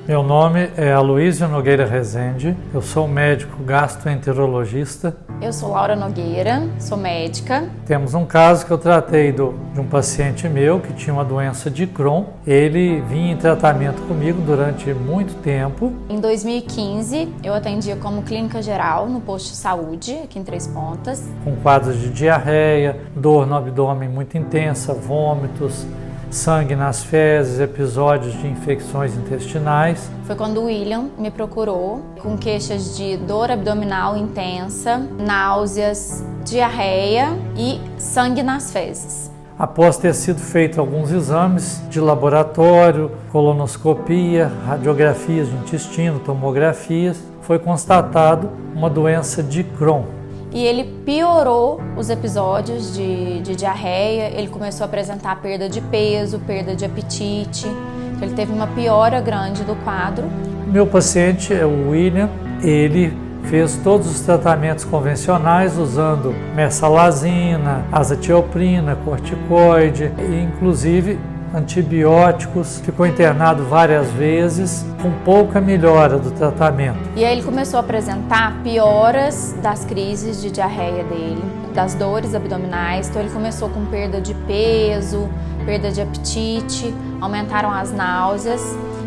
Meu nome é Aloísio Nogueira Rezende, eu sou médico gastroenterologista. Eu sou Laura Nogueira, sou médica. Temos um caso que eu tratei de um paciente meu que tinha uma doença de Crohn. Ele vinha em tratamento comigo durante muito tempo. Em 2015, eu atendia como clínica geral no posto de saúde, aqui em Três Pontas. Com quadros de diarreia, dor no abdômen muito intensa, vômitos, sangue nas fezes, episódios de infecções intestinais. Foi quando o William me procurou com queixas de dor abdominal intensa, náuseas, diarreia e sangue nas fezes. Após ter sido feito alguns exames de laboratório, colonoscopia, radiografias de intestino, tomografias, foi constatado uma doença de Crohn. E ele piorou os episódios de diarreia, ele começou a apresentar perda de peso, perda de apetite. Então ele teve uma piora grande do quadro. Meu paciente é o William, ele fez todos os tratamentos convencionais usando mersalazina, azatioprina, corticoide e inclusive antibióticos, ficou internado várias vezes, com pouca melhora do tratamento. E aí ele começou a apresentar pioras das crises de diarreia dele, das dores abdominais, então ele começou com perda de peso, perda de apetite, aumentaram as náuseas,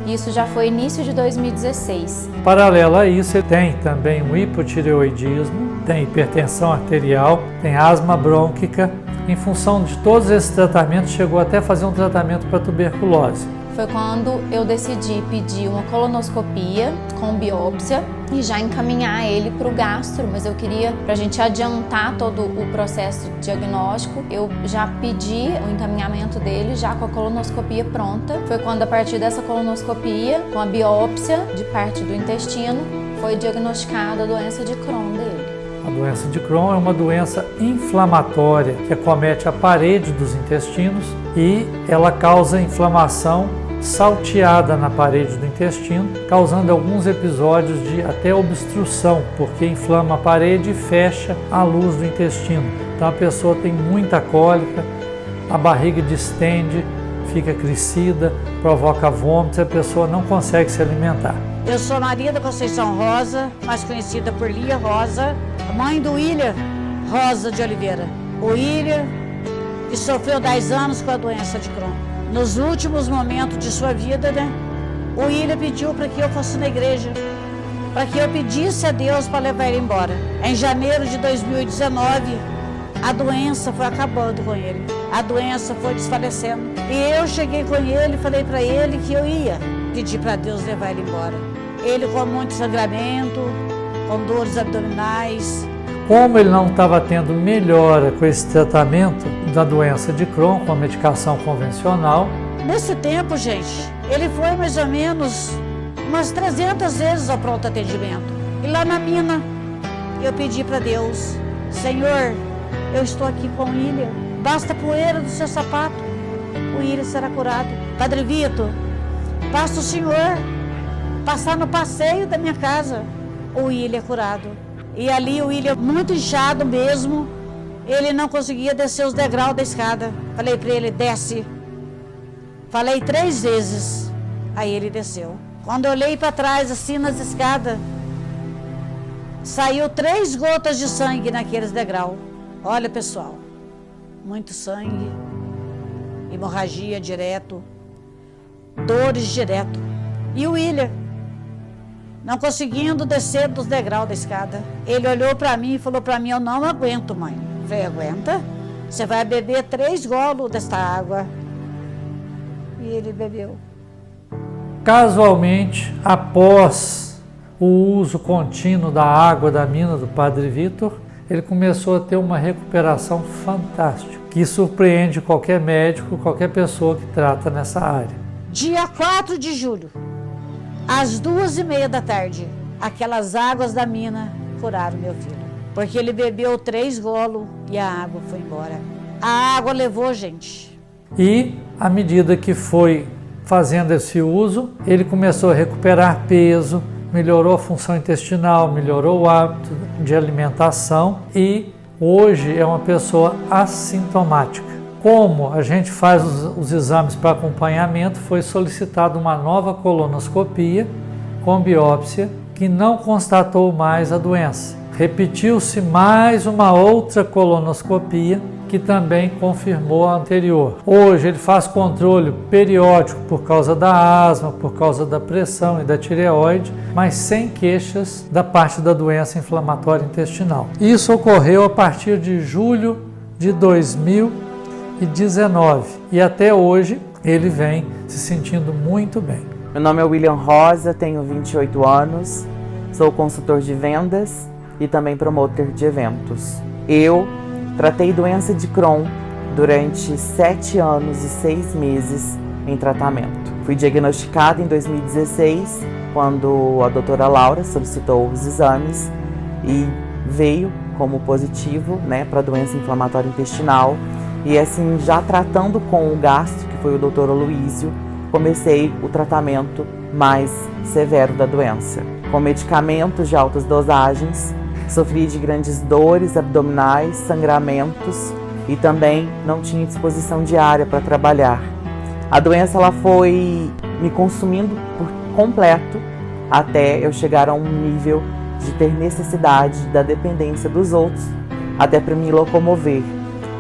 e isso já foi início de 2016. Paralelo a isso, ele tem também um hipotireoidismo, tem hipertensão arterial, tem asma brônquica. Em função de todos esses tratamentos, chegou até a fazer um tratamento para tuberculose. Foi quando eu decidi pedir uma colonoscopia com biópsia e já encaminhar ele para o gastro, mas eu queria, para a gente adiantar todo o processo diagnóstico, eu já pedi o encaminhamento dele já com a colonoscopia pronta. Foi quando, a partir dessa colonoscopia, com a biópsia de parte do intestino, foi diagnosticada a doença de Crohn dele. A doença de Crohn é uma doença inflamatória que acomete a parede dos intestinos e ela causa inflamação salteada na parede do intestino, causando alguns episódios de até obstrução, porque inflama a parede e fecha a luz do intestino. Então a pessoa tem muita cólica, a barriga distende, fica crescida, provoca vômitos e a pessoa não consegue se alimentar. Eu sou Maria da Conceição Rosa, mais conhecida por Lia Rosa, mãe do William Rosa de Oliveira. O William, que sofreu 10 anos com a doença de Crohn. Nos últimos momentos de sua vida, o William pediu para que eu fosse na igreja, para que eu pedisse a Deus para levar ele embora. Em janeiro de 2019, a doença foi acabando com ele, a doença foi desfalecendo. E eu cheguei com ele e falei para ele que eu ia pedir para Deus levar ele embora. Ele com muito sangramento, com dores abdominais. Como ele não estava tendo melhora com esse tratamento da doença de Crohn, com a medicação convencional. Nesse tempo, gente, ele foi mais ou menos umas 300 vezes ao pronto atendimento. E lá na mina, eu pedi para Deus, Senhor, eu estou aqui com o William, basta a poeira do seu sapato, o William será curado. Padre Vitor, basta o Senhor passar no passeio da minha casa, o William é curado. E ali o William, muito inchado mesmo, ele não conseguia descer os degraus da escada. Falei para ele, desce. Falei 3 vezes, aí ele desceu. Quando eu olhei para trás, assim nas escadas, saiu 3 gotas de sangue naqueles degraus. Olha, pessoal, muito sangue, hemorragia direto, dores direto. E o William, não conseguindo descer dos degraus da escada. Ele olhou para mim e falou para mim, eu não aguento, mãe. Eu falei, aguenta? Você vai beber 3 golos desta água. E ele bebeu. Casualmente, após o uso contínuo da água da mina do Padre Vitor, ele começou a ter uma recuperação fantástica, que surpreende qualquer médico, qualquer pessoa que trata nessa área. Dia 4 de julho, às 2h30 da tarde, aquelas águas da mina curaram meu filho. Porque ele bebeu 3 golos e a água foi embora. A água levou, gente. E, à medida que foi fazendo esse uso, ele começou a recuperar peso, melhorou a função intestinal, melhorou o hábito de alimentação e hoje é uma pessoa assintomática. Como a gente faz os exames para acompanhamento, foi solicitada uma nova colonoscopia com biópsia que não constatou mais a doença. Repetiu-se mais uma outra colonoscopia que também confirmou a anterior. Hoje ele faz controle periódico por causa da asma, por causa da pressão e da tireoide, mas sem queixas da parte da doença inflamatória intestinal. Isso ocorreu a partir de julho de 2019 e até hoje ele vem se sentindo muito bem. Meu nome é William Rosa, tenho 28 anos, sou consultor de vendas e também promotor de eventos. Eu tratei doença de Crohn durante 7 anos e 6 meses em tratamento. Fui diagnosticada em 2016, quando a doutora Laura solicitou os exames e veio como positivo, para doença inflamatória intestinal. E assim, já tratando com o gastro, que foi o doutor Aloísio, comecei o tratamento mais severo da doença. Com medicamentos de altas dosagens, sofri de grandes dores abdominais, sangramentos e também não tinha disposição diária para trabalhar. A doença ela foi me consumindo por completo até eu chegar a um nível de ter necessidade da dependência dos outros, até para me locomover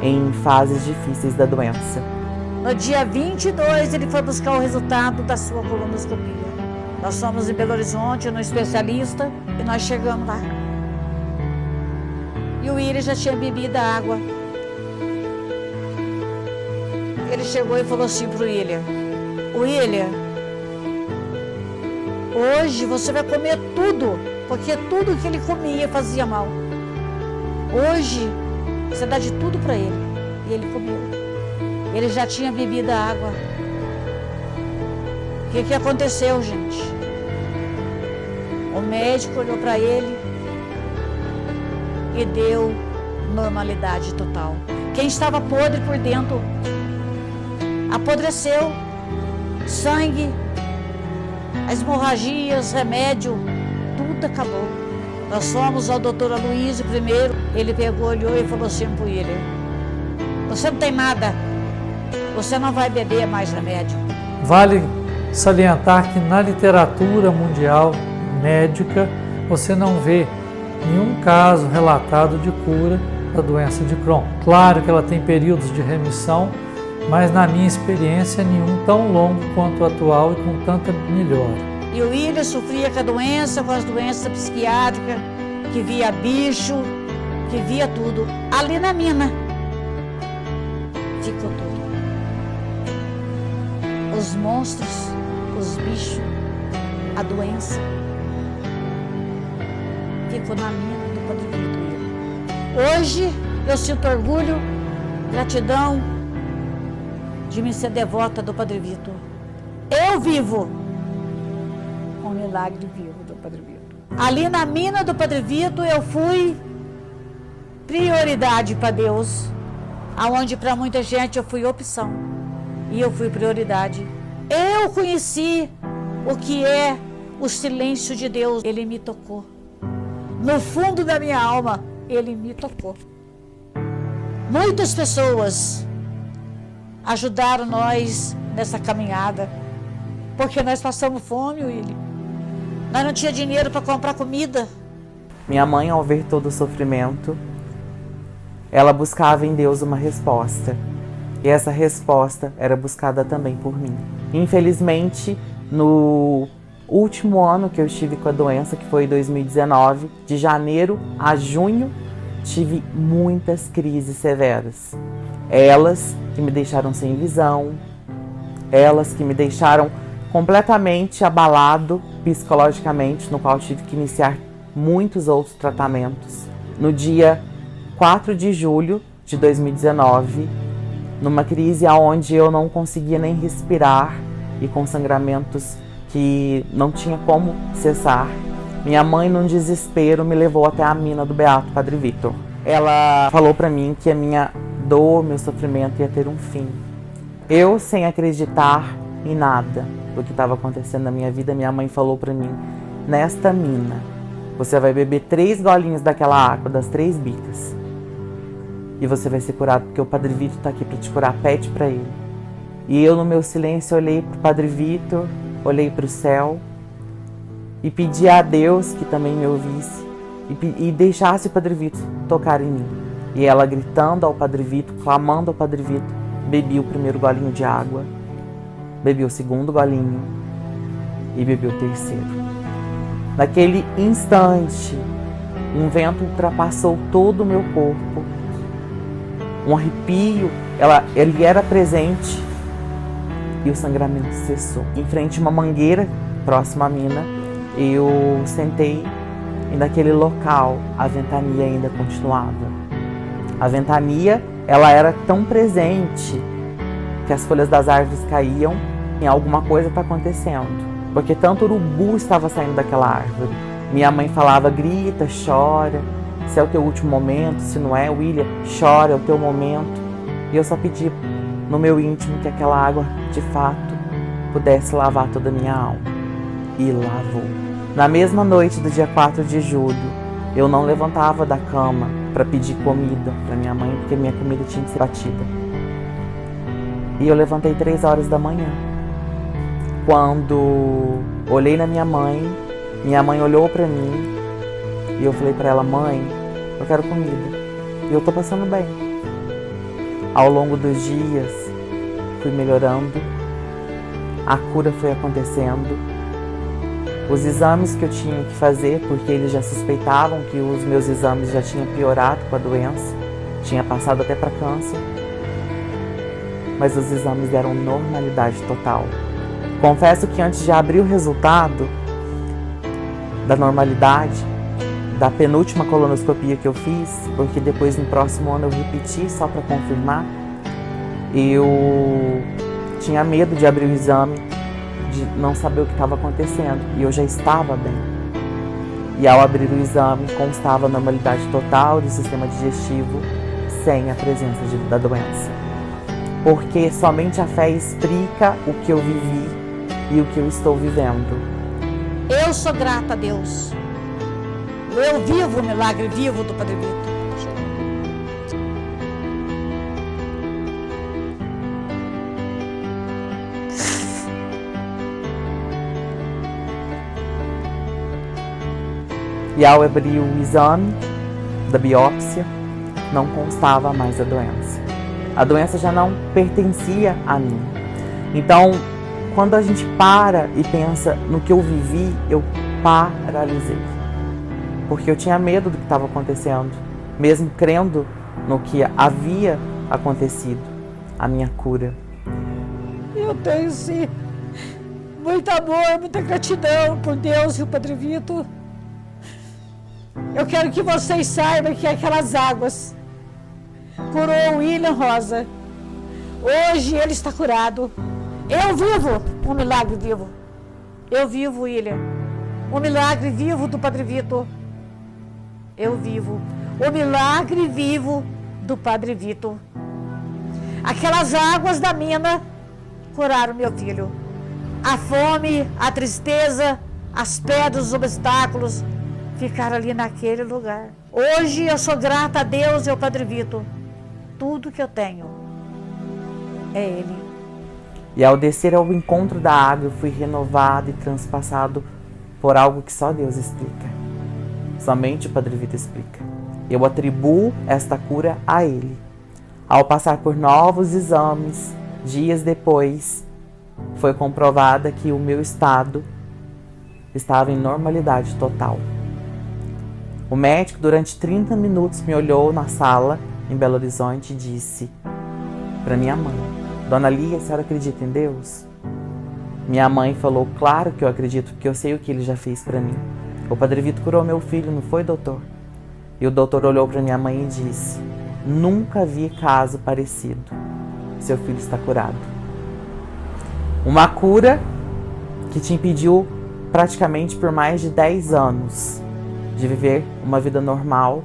em fases difíceis da doença. No dia 22 ele foi buscar o resultado da sua colonoscopia. Nós fomos em Belo Horizonte, no especialista, e nós chegamos lá. E o William já tinha bebido a água. Ele chegou e falou assim pro William: William, hoje você vai comer tudo, porque tudo que ele comia fazia mal. Hoje você dá de tudo para ele. E ele comeu. Ele já tinha bebido a água. O que aconteceu, gente? O médico olhou para ele e deu normalidade total. Quem estava podre por dentro apodreceu. Sangue, as hemorragias, remédio, tudo acabou. Nós fomos ao doutor Aloísio primeiro. Ele pegou, olhou e falou assim para ele: você não tem nada, você não vai beber mais remédio. Vale salientar que na literatura mundial médica você não vê nenhum caso relatado de cura da doença de Crohn. Claro que ela tem períodos de remissão, mas na minha experiência nenhum tão longo quanto o atual e com tanta melhora. E o William sofria com a doença, com as doenças psiquiátricas, que via bicho, que via tudo. Ali na mina ficou tudo. Os monstros, os bichos, a doença ficou na mina do Padre Vitor. Hoje eu sinto orgulho, gratidão de me ser devota do Padre Vitor. Eu vivo o milagre vivo do Padre Vitor. Ali na mina do Padre Vitor eu fui prioridade para Deus, aonde para muita gente eu fui opção e eu fui prioridade. Eu conheci o que é o silêncio de Deus. Ele me tocou. No fundo da minha alma, ele me tocou. Muitas pessoas ajudaram nós nessa caminhada, porque nós passamos fome, William. Nós não tínhamos dinheiro para comprar comida. Minha mãe, ao ver todo o sofrimento, ela buscava em Deus uma resposta. E essa resposta era buscada também por mim. Infelizmente, no último ano que eu estive com a doença, que foi 2019, de janeiro a junho, tive muitas crises severas. Elas que me deixaram sem visão, elas que me deixaram completamente abalado psicologicamente, no qual tive que iniciar muitos outros tratamentos. No dia 4 de julho de 2019, numa crise onde eu não conseguia nem respirar e com sangramentos que não tinha como cessar, minha mãe, num desespero, me levou até a mina do Beato Padre Vitor. Ela falou para mim que a minha dor, meu sofrimento ia ter um fim. Eu, sem acreditar em nada do que estava acontecendo na minha vida, minha mãe falou para mim: nesta mina, você vai beber 3 golinhos daquela água, das 3 bicas. e você vai ser curado, porque o Padre Vitor está aqui para te curar, pede para ele. E eu, no meu silêncio, olhei para o Padre Vitor, olhei para o céu e pedi a Deus que também me ouvisse e deixasse o Padre Vitor tocar em mim. E ela gritando ao Padre Vitor, clamando ao Padre Vitor, bebi o primeiro golinho de água, bebi o segundo golinho e bebi o terceiro. Naquele instante, um vento ultrapassou todo o meu corpo, um arrepio, ele era presente e o sangramento cessou. Em frente a uma mangueira próxima à mina, eu sentei e naquele local a ventania ainda continuava. A ventania, ela era tão presente que as folhas das árvores caíam e alguma coisa está acontecendo, porque tanto urubu estava saindo daquela árvore. Minha mãe falava, grita, chora, se é o teu último momento, se não é, William, chora, é o teu momento. E eu só pedi no meu íntimo que aquela água, de fato, pudesse lavar toda a minha alma. E lavou. Na mesma noite do dia 4 de julho, eu não levantava da cama para pedir comida para minha mãe, porque minha comida tinha que ser batida. E eu levantei 3 horas da manhã. Quando olhei na minha mãe olhou para mim e eu falei para ela, mãe, eu quero comida. E eu tô passando bem. Ao longo dos dias, fui melhorando, a cura foi acontecendo. Os exames que eu tinha que fazer, porque eles já suspeitavam que os meus exames já tinham piorado com a doença, tinha passado até para câncer, mas os exames deram normalidade total. Confesso que antes de abrir o resultado da normalidade, da penúltima colonoscopia que eu fiz, porque depois no próximo ano eu repeti só para confirmar, eu tinha medo de abrir o exame, de não saber o que estava acontecendo, e eu já estava bem. E ao abrir o exame, constava a normalidade total do sistema digestivo, sem a presença da doença. Porque somente a fé explica o que eu vivi e o que eu estou vivendo. Eu sou grata a Deus. Eu vivo o milagre vivo do Padre Vitor. E ao abrir o exame da biópsia, não constava mais a doença. A doença já não pertencia a mim. Então, quando a gente para e pensa no que eu vivi, eu paralisei. Porque eu tinha medo do que estava acontecendo, mesmo crendo no que havia acontecido, a minha cura. Eu tenho, sim, muito amor, muita gratidão por Deus e o Padre Vitor. Eu quero que vocês saibam que aquelas águas curou o William Rosa. Hoje ele está curado. Eu vivo um milagre vivo. Eu vivo, William, o milagre vivo do Padre Vitor. Eu vivo o milagre vivo do Padre Vitor. Aquelas águas da mina curaram meu filho. A fome, a tristeza, as pedras, os obstáculos ficaram ali naquele lugar. Hoje eu sou grata a Deus e ao Padre Vitor. Tudo que eu tenho é Ele. E ao descer ao encontro da água, eu fui renovado e transpassado por algo que só Deus explica. Somente o Padre Vitor explica. Eu atribuo esta cura a Ele. Ao passar por novos exames, dias depois, foi comprovada que o meu estado estava em normalidade total. O médico, durante 30 minutos, me olhou na sala em Belo Horizonte e disse para minha mãe, Dona Lia, a senhora acredita em Deus? Minha mãe falou, claro que eu acredito, porque eu sei o que Ele já fez para mim. O Padre Vitor curou meu filho, não foi, doutor? E o doutor olhou para minha mãe e disse, nunca vi caso parecido. Seu filho está curado. Uma cura que te impediu praticamente por mais de 10 anos de viver uma vida normal,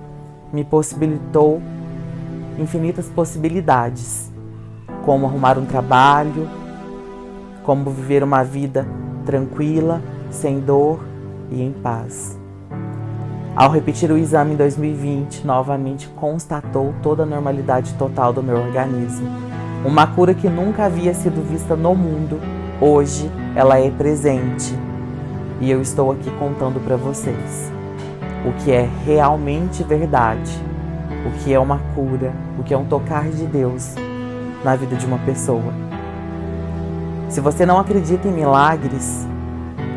me possibilitou infinitas possibilidades, como arrumar um trabalho, como viver uma vida tranquila, sem dor e em paz. Ao repetir o exame em 2020, novamente constatou toda a normalidade total do meu organismo. Uma cura que nunca havia sido vista no mundo, hoje ela é presente. E eu estou aqui contando para vocês o que é realmente verdade, o que é uma cura, o que é um tocar de Deus na vida de uma pessoa. Se você não acredita em milagres,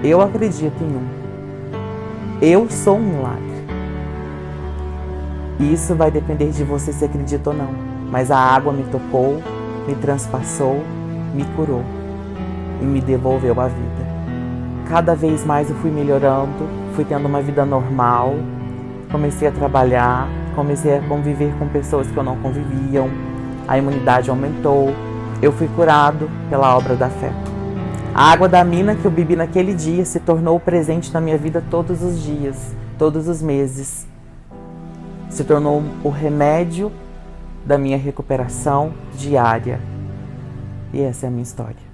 eu acredito em um. Eu sou um milagre. E isso vai depender de você se acredita ou não. Mas a água me tocou, me transpassou, me curou e me devolveu a vida. Cada vez mais eu fui melhorando, fui tendo uma vida normal, comecei a trabalhar, comecei a conviver com pessoas que eu não conviviam, a imunidade aumentou, eu fui curado pela obra da fé. A água da mina que eu bebi naquele dia se tornou presente na minha vida todos os dias, todos os meses. Se tornou o remédio da minha recuperação diária. E essa é a minha história.